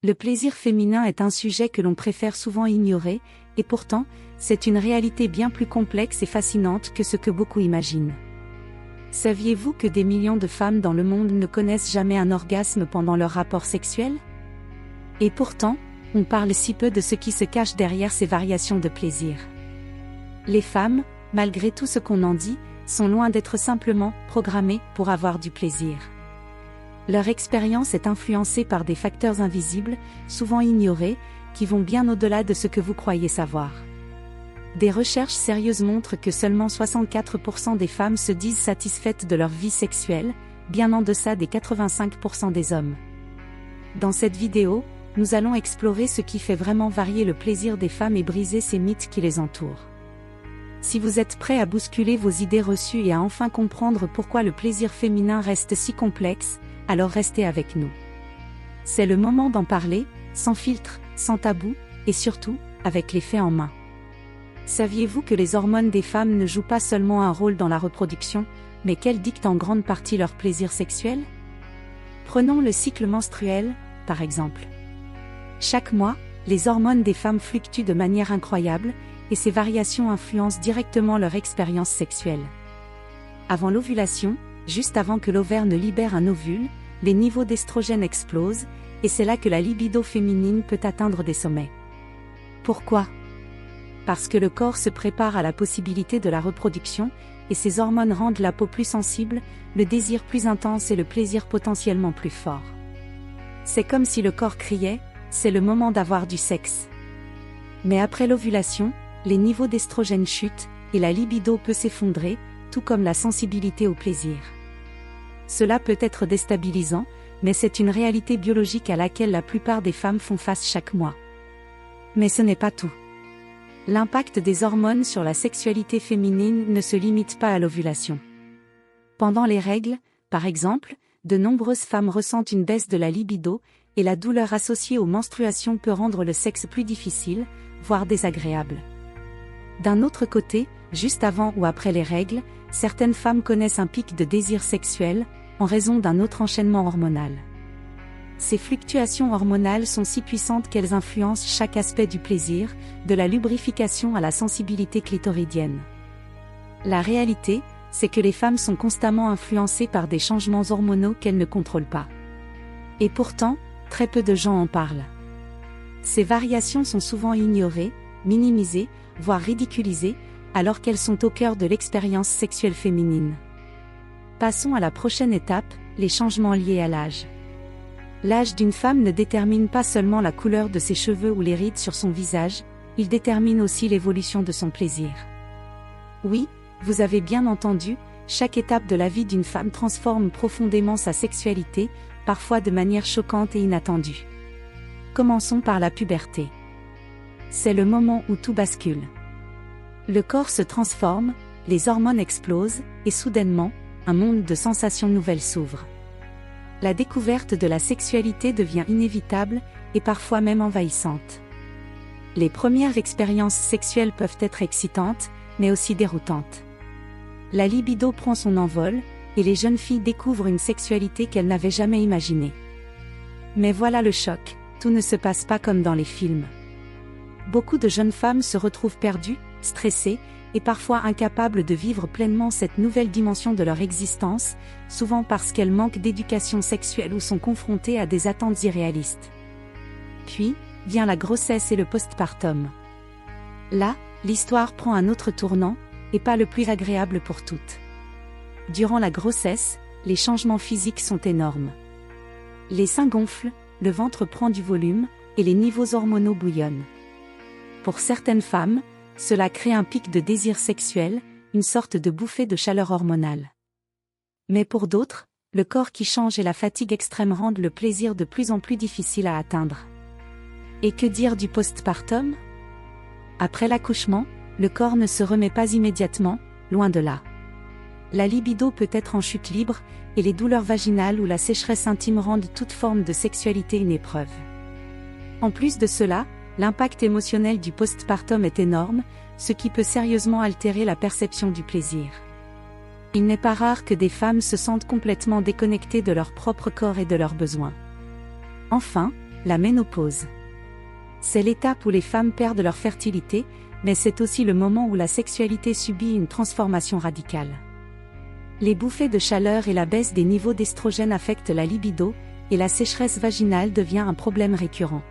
Le plaisir féminin est un sujet que l'on préfère souvent ignorer, et pourtant, c'est une réalité bien plus complexe et fascinante que ce que beaucoup imaginent. Saviez-vous que des millions de femmes dans le monde ne connaissent jamais un orgasme pendant leur rapport sexuel? Et pourtant, on parle si peu de ce qui se cache derrière ces variations de plaisir. Les femmes, malgré tout ce qu'on en dit, sont loin d'être simplement programmées pour avoir du plaisir. Leur expérience est influencée par des facteurs invisibles, souvent ignorés, qui vont bien au-delà de ce que vous croyez savoir. Des recherches sérieuses montrent que seulement 64% des femmes se disent satisfaites de leur vie sexuelle, bien en deçà des 85% des hommes. Dans cette vidéo, nous allons explorer ce qui fait vraiment varier le plaisir des femmes et briser ces mythes qui les entourent. Si vous êtes prêt à bousculer vos idées reçues et à enfin comprendre pourquoi le plaisir féminin reste si complexe, alors restez avec nous. C'est le moment d'en parler, sans filtre, sans tabou, et surtout, avec les faits en main. Saviez-vous que les hormones des femmes ne jouent pas seulement un rôle dans la reproduction, mais qu'elles dictent en grande partie leur plaisir sexuel? Prenons le cycle menstruel, par exemple. Chaque mois, les hormones des femmes fluctuent de manière incroyable, et ces variations influencent directement leur expérience sexuelle. Avant l'ovulation, juste avant que l'ovaire ne libère un ovule, les niveaux d'estrogène explosent, et c'est là que la libido féminine peut atteindre des sommets. Pourquoi? Parce que le corps se prépare à la possibilité de la reproduction, et ces hormones rendent la peau plus sensible, le désir plus intense et le plaisir potentiellement plus fort. C'est comme si le corps criait, c'est le moment d'avoir du sexe. Mais après l'ovulation, les niveaux d'estrogène chutent, et la libido peut s'effondrer, tout comme la sensibilité au plaisir. Cela peut être déstabilisant, mais c'est une réalité biologique à laquelle la plupart des femmes font face chaque mois. Mais ce n'est pas tout. L'impact des hormones sur la sexualité féminine ne se limite pas à l'ovulation. Pendant les règles, par exemple, de nombreuses femmes ressentent une baisse de la libido, et la douleur associée aux menstruations peut rendre le sexe plus difficile, voire désagréable. D'un autre côté, juste avant ou après les règles, certaines femmes connaissent un pic de désir sexuel, en raison d'un autre enchaînement hormonal. Ces fluctuations hormonales sont si puissantes qu'elles influencent chaque aspect du plaisir, de la lubrification à la sensibilité clitoridienne. La réalité, c'est que les femmes sont constamment influencées par des changements hormonaux qu'elles ne contrôlent pas. Et pourtant, très peu de gens en parlent. Ces variations sont souvent ignorées, minimisées, voire ridiculisées, alors qu'elles sont au cœur de l'expérience sexuelle féminine. Passons à la prochaine étape, les changements liés à l'âge. L'âge d'une femme ne détermine pas seulement la couleur de ses cheveux ou les rides sur son visage, il détermine aussi l'évolution de son plaisir. Oui, vous avez bien entendu, chaque étape de la vie d'une femme transforme profondément sa sexualité, parfois de manière choquante et inattendue. Commençons par la puberté. C'est le moment où tout bascule. Le corps se transforme, les hormones explosent, et soudainement, un monde de sensations nouvelles s'ouvre. La découverte de la sexualité devient inévitable, et parfois même envahissante. Les premières expériences sexuelles peuvent être excitantes, mais aussi déroutantes. La libido prend son envol, et les jeunes filles découvrent une sexualité qu'elles n'avaient jamais imaginée. Mais voilà le choc, tout ne se passe pas comme dans les films. Beaucoup de jeunes femmes se retrouvent perdues, stressées, et parfois incapables de vivre pleinement cette nouvelle dimension de leur existence, souvent parce qu'elles manquent d'éducation sexuelle ou sont confrontées à des attentes irréalistes. Puis, vient la grossesse et le postpartum. Là, l'histoire prend un autre tournant, et pas le plus agréable pour toutes. Durant la grossesse, les changements physiques sont énormes. Les seins gonflent, le ventre prend du volume, et les niveaux hormonaux bouillonnent. Pour certaines femmes, cela crée un pic de désir sexuel, une sorte de bouffée de chaleur hormonale. Mais pour d'autres, le corps qui change et la fatigue extrême rendent le plaisir de plus en plus difficile à atteindre. Et que dire du postpartum? Après l'accouchement, le corps ne se remet pas immédiatement, loin de là. La libido peut être en chute libre, et les douleurs vaginales ou la sécheresse intime rendent toute forme de sexualité une épreuve. En plus de cela, l'impact émotionnel du postpartum est énorme, ce qui peut sérieusement altérer la perception du plaisir. Il n'est pas rare que des femmes se sentent complètement déconnectées de leur propre corps et de leurs besoins. Enfin, La ménopause. C'est l'étape où les femmes perdent leur fertilité, mais c'est aussi le moment où la sexualité subit une transformation radicale. Les bouffées de chaleur et la baisse des niveaux d'estrogène affectent la libido, et la sécheresse vaginale devient un problème récurrent.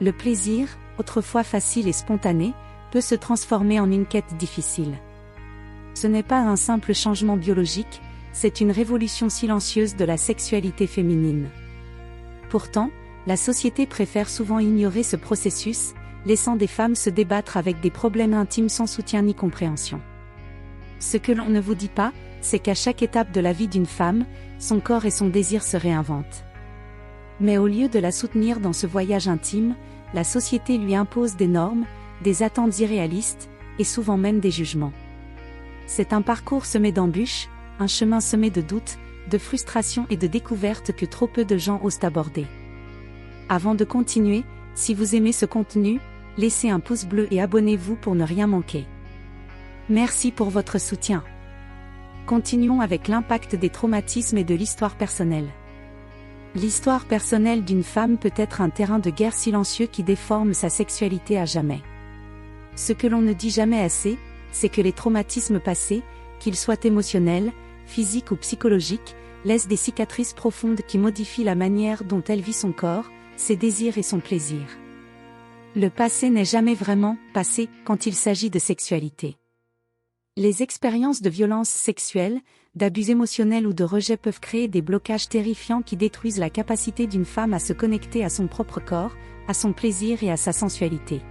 Le plaisir, autrefois facile et spontané, peut se transformer en une quête difficile. Ce n'est pas un simple changement biologique, c'est une révolution silencieuse de la sexualité féminine. Pourtant, la société préfère souvent ignorer ce processus, laissant des femmes se débattre avec des problèmes intimes sans soutien ni compréhension. Ce que l'on ne vous dit pas, c'est qu'à chaque étape de la vie d'une femme, son corps et son désir se réinventent. Mais au lieu de la soutenir dans ce voyage intime, la société lui impose des normes, des attentes irréalistes, et souvent même des jugements. C'est un parcours semé d'embûches, un chemin semé de doutes, de frustrations et de découvertes que trop peu de gens osent aborder. Avant de continuer, si vous aimez ce contenu, laissez un pouce bleu et abonnez-vous pour ne rien manquer. Merci pour votre soutien. Continuons avec l'impact des traumatismes et de l'histoire personnelle. L'histoire personnelle d'une femme peut être un terrain de guerre silencieux qui déforme sa sexualité à jamais. Ce que l'on ne dit jamais assez, c'est que les traumatismes passés, qu'ils soient émotionnels, physiques ou psychologiques, laissent des cicatrices profondes qui modifient la manière dont elle vit son corps, ses désirs et son plaisir. Le passé n'est jamais vraiment passé quand il s'agit de sexualité. Les expériences de violence sexuelle, d'abus émotionnels ou de rejet peuvent créer des blocages terrifiants qui détruisent la capacité d'une femme à se connecter à son propre corps, à son plaisir et à sa sensualité.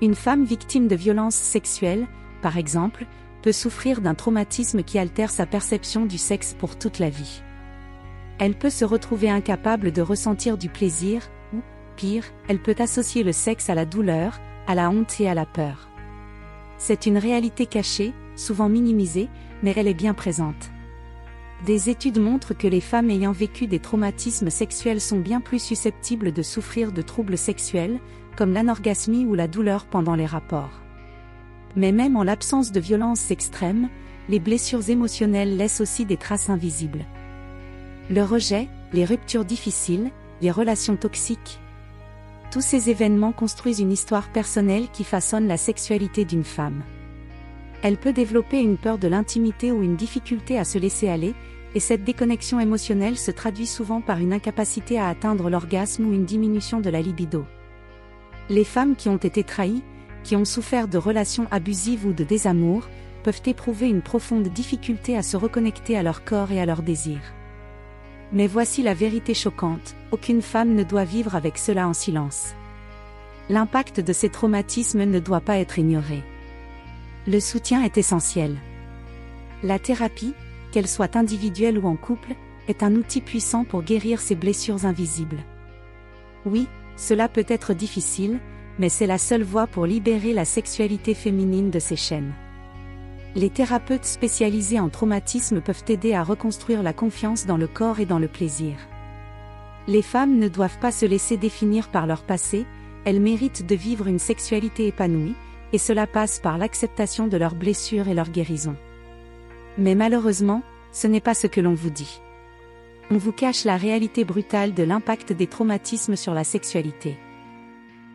Une femme victime de violences sexuelles, par exemple, peut souffrir d'un traumatisme qui altère sa perception du sexe pour toute la vie. Elle peut se retrouver incapable de ressentir du plaisir, ou, pire, elle peut associer le sexe à la douleur, à la honte et à la peur. C'est une réalité cachée, souvent minimisée, mais elle est bien présente. Des études montrent que les femmes ayant vécu des traumatismes sexuels sont bien plus susceptibles de souffrir de troubles sexuels, comme l'anorgasmie ou la douleur pendant les rapports. Mais même en l'absence de violences extrêmes, les blessures émotionnelles laissent aussi des traces invisibles. Le rejet, les ruptures difficiles, les relations toxiques. Tous ces événements construisent une histoire personnelle qui façonne la sexualité d'une femme. Elle peut développer une peur de l'intimité ou une difficulté à se laisser aller, et cette déconnexion émotionnelle se traduit souvent par une incapacité à atteindre l'orgasme ou une diminution de la libido. Les femmes qui ont été trahies, qui ont souffert de relations abusives ou de désamour, peuvent éprouver une profonde difficulté à se reconnecter à leur corps et à leurs désirs. Mais voici la vérité choquante, aucune femme ne doit vivre avec cela en silence. L'impact de ces traumatismes ne doit pas être ignoré. Le soutien est essentiel. La thérapie, qu'elle soit individuelle ou en couple, est un outil puissant pour guérir ces blessures invisibles. Oui, cela peut être difficile, mais c'est la seule voie pour libérer la sexualité féminine de ses chaînes. Les thérapeutes spécialisés en traumatisme peuvent aider à reconstruire la confiance dans le corps et dans le plaisir. Les femmes ne doivent pas se laisser définir par leur passé, elles méritent de vivre une sexualité épanouie, et cela passe par l'acceptation de leurs blessures et leur guérison. Mais malheureusement, ce n'est pas ce que l'on vous dit. On vous cache la réalité brutale de l'impact des traumatismes sur la sexualité.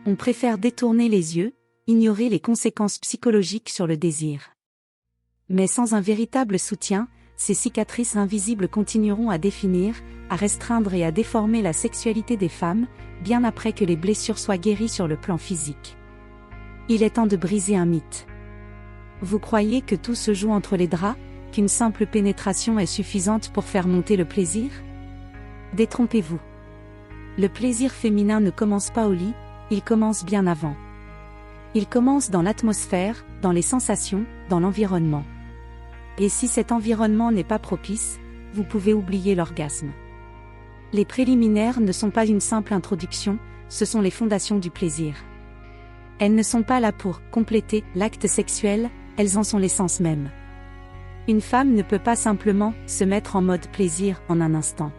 On préfère détourner les yeux, ignorer les conséquences psychologiques sur le désir. Mais sans un véritable soutien, ces cicatrices invisibles continueront à définir, à restreindre et à déformer la sexualité des femmes, bien après que les blessures soient guéries sur le plan physique. Il est temps de briser un mythe. Vous croyez que tout se joue entre les draps, qu'une simple pénétration est suffisante pour faire monter le plaisir? Détrompez-vous. Le plaisir féminin ne commence pas au lit, il commence bien avant. Il commence dans l'atmosphère, dans les sensations, dans l'environnement. Et si cet environnement n'est pas propice, vous pouvez oublier l'orgasme. Les préliminaires ne sont pas une simple introduction, ce sont les fondations du plaisir. Elles ne sont pas là pour compléter l'acte sexuel, elles en sont l'essence même. Une femme ne peut pas simplement se mettre en mode plaisir en un instant.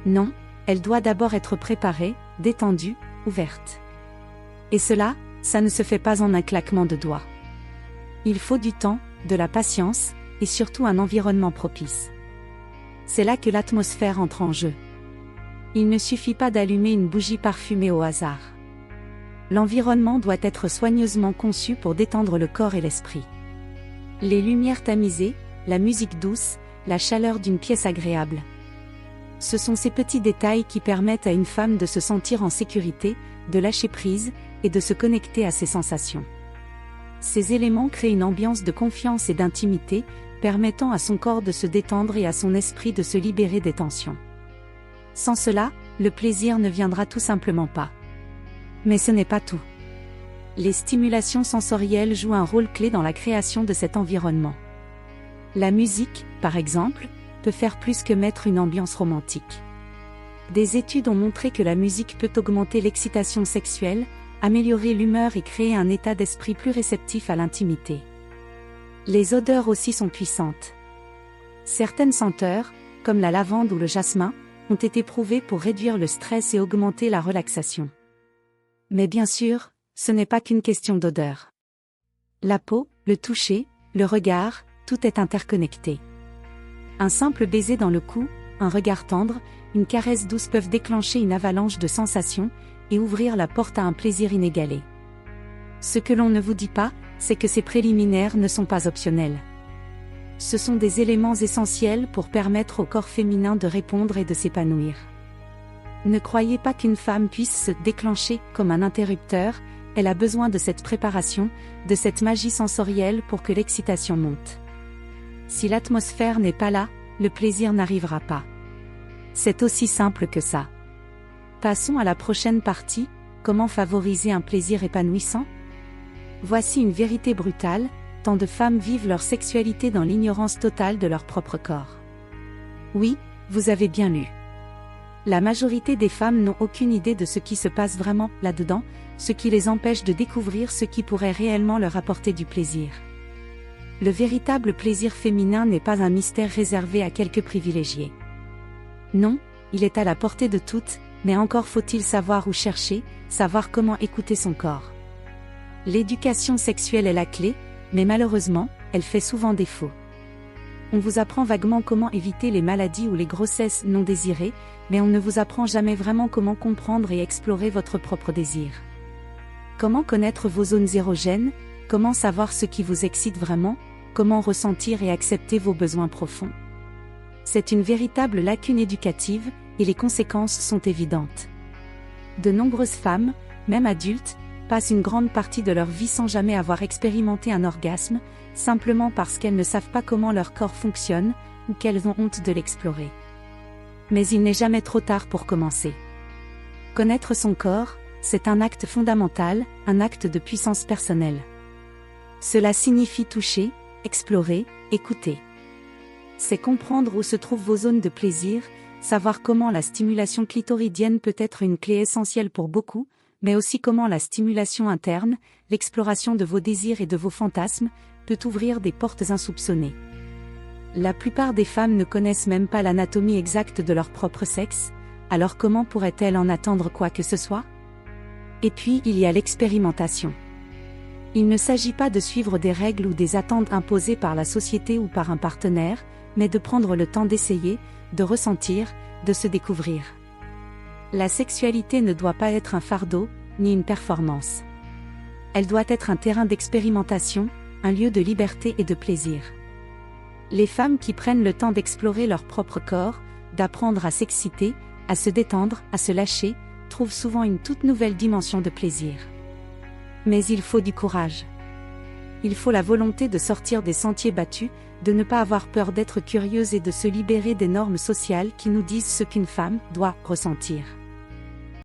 Non, elle doit d'abord être préparée, détendue, ouverte. Et cela, ça ne se fait pas en un claquement de doigts. Il faut du temps, de la patience, et surtout un environnement propice. C'est là que l'atmosphère entre en jeu. Il ne suffit pas d'allumer une bougie parfumée au hasard. L'environnement doit être soigneusement conçu pour détendre le corps et l'esprit. Les lumières tamisées, la musique douce, la chaleur d'une pièce agréable. Ce sont ces petits détails qui permettent à une femme de se sentir en sécurité, de lâcher prise, et de se connecter à ses sensations. Ces éléments créent une ambiance de confiance et d'intimité, permettant à son corps de se détendre et à son esprit de se libérer des tensions. Sans cela, le plaisir ne viendra tout simplement pas. Mais ce n'est pas tout. Les stimulations sensorielles jouent un rôle clé dans la création de cet environnement. La musique, par exemple, peut faire plus que mettre une ambiance romantique. Des études ont montré que la musique peut augmenter l'excitation sexuelle, améliorer l'humeur et créer un état d'esprit plus réceptif à l'intimité. Les odeurs aussi sont puissantes. Certaines senteurs, comme la lavande ou le jasmin, ont été prouvées pour réduire le stress et augmenter la relaxation. Mais bien sûr, ce n'est pas qu'une question d'odeur. La peau, le toucher, le regard, tout est interconnecté. Un simple baiser dans le cou, un regard tendre, une caresse douce peuvent déclencher une avalanche de sensations et ouvrir la porte à un plaisir inégalé. Ce que l'on ne vous dit pas, c'est que ces préliminaires ne sont pas optionnels. Ce sont des éléments essentiels pour permettre au corps féminin de répondre et de s'épanouir. Ne croyez pas qu'une femme puisse se déclencher comme un interrupteur, elle a besoin de cette préparation, de cette magie sensorielle pour que l'excitation monte. Si l'atmosphère n'est pas là, le plaisir n'arrivera pas. C'est aussi simple que ça. Passons à la prochaine partie, comment favoriser un plaisir épanouissant ? Voici une vérité brutale, tant de femmes vivent leur sexualité dans l'ignorance totale de leur propre corps. Oui, vous avez bien lu. La majorité des femmes n'ont aucune idée de ce qui se passe vraiment là-dedans, ce qui les empêche de découvrir ce qui pourrait réellement leur apporter du plaisir. Le véritable plaisir féminin n'est pas un mystère réservé à quelques privilégiés. Non, il est à la portée de toutes, mais encore faut-il savoir où chercher, savoir comment écouter son corps. L'éducation sexuelle est la clé, mais malheureusement, elle fait souvent défaut. On vous apprend vaguement comment éviter les maladies ou les grossesses non désirées, mais on ne vous apprend jamais vraiment comment comprendre et explorer votre propre désir. Comment connaître vos zones érogènes, comment savoir ce qui vous excite vraiment, comment ressentir et accepter vos besoins profonds. C'est une véritable lacune éducative, et les conséquences sont évidentes. De nombreuses femmes, même adultes, passent une grande partie de leur vie sans jamais avoir expérimenté un orgasme, simplement parce qu'elles ne savent pas comment leur corps fonctionne, ou qu'elles ont honte de l'explorer. Mais il n'est jamais trop tard pour commencer. Connaître son corps, c'est un acte fondamental, un acte de puissance personnelle. Cela signifie toucher, explorer, écouter. C'est comprendre où se trouvent vos zones de plaisir, savoir comment la stimulation clitoridienne peut être une clé essentielle pour beaucoup, mais aussi comment la stimulation interne, l'exploration de vos désirs et de vos fantasmes, peut ouvrir des portes insoupçonnées. La plupart des femmes ne connaissent même pas l'anatomie exacte de leur propre sexe, alors comment pourraient-elles en attendre quoi que ce soit ? Et puis il y a l'expérimentation. Il ne s'agit pas de suivre des règles ou des attentes imposées par la société ou par un partenaire, mais de prendre le temps d'essayer, de ressentir, de se découvrir. La sexualité ne doit pas être un fardeau, ni une performance. Elle doit être un terrain d'expérimentation, un lieu de liberté et de plaisir. Les femmes qui prennent le temps d'explorer leur propre corps, d'apprendre à s'exciter, à se détendre, à se lâcher, trouvent souvent une toute nouvelle dimension de plaisir. Mais il faut du courage. Il faut la volonté de sortir des sentiers battus, de ne pas avoir peur d'être curieuse et de se libérer des normes sociales qui nous disent ce qu'une femme doit ressentir.